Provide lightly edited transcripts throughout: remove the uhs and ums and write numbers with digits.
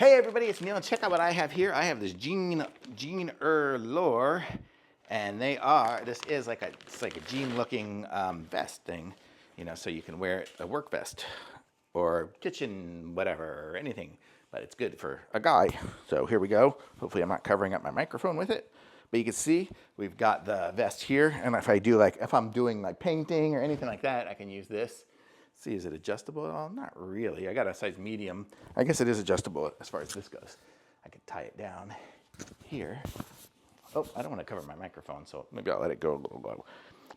Hey everybody, it's Neil, and check out what I have here. I have this Jeanerlor, and this is like it's like a jean looking vest thing, you know, so you can wear it, a work vest or kitchen, whatever, or anything, but it's good for a guy. So here we go. Hopefully I'm not covering up my microphone with it, but you can see we've got the vest here, and if I'm doing like painting or anything like that, I can use this. See, is it adjustable at all? Not really. I got a size medium. I guess it is adjustable as far as this goes. I could tie it down here. Oh, I don't want to cover my microphone, so maybe I'll let it go a little low.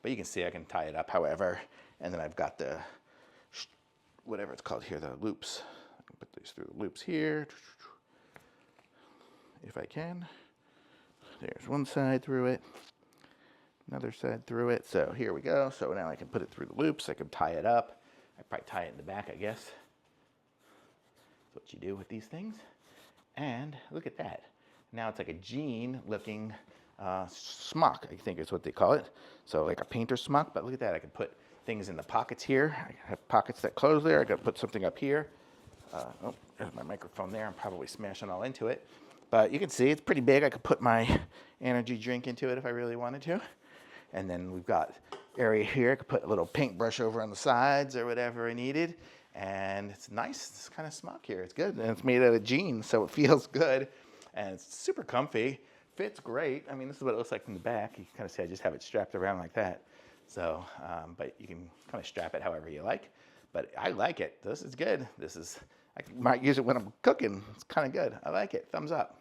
But you can see I can tie it up however, and then I've got the, whatever it's called here, the loops. I can put these through the loops here, if I can. There's one side through it, another side through it. So here we go. So now I can put it through the loops. I can tie it up. I'd probably tie it in the back, I guess. That's what you do with these things. And look at that. Now it's like a jean looking smock, I think is what they call it. So like a painter smock, but look at that. I can put things in the pockets here. I have pockets that close there. I got to put something up here. Oh, there's my microphone there. I'm probably smashing all into it. But you can see it's pretty big. I could put my energy drink into it if I really wanted to. And then we've got area here. I could put a little paintbrush over on the sides or whatever I needed. And it's nice. It's kind of smock here. It's good. And it's made out of jeans, so it feels good. And it's super comfy. Fits great. I mean, this is what it looks like from the back. You can kind of see I just have it strapped around like that. So, but you can kind of strap it however you like. But I like it. This is good. I might use it when I'm cooking. It's kind of good. I like it. Thumbs up.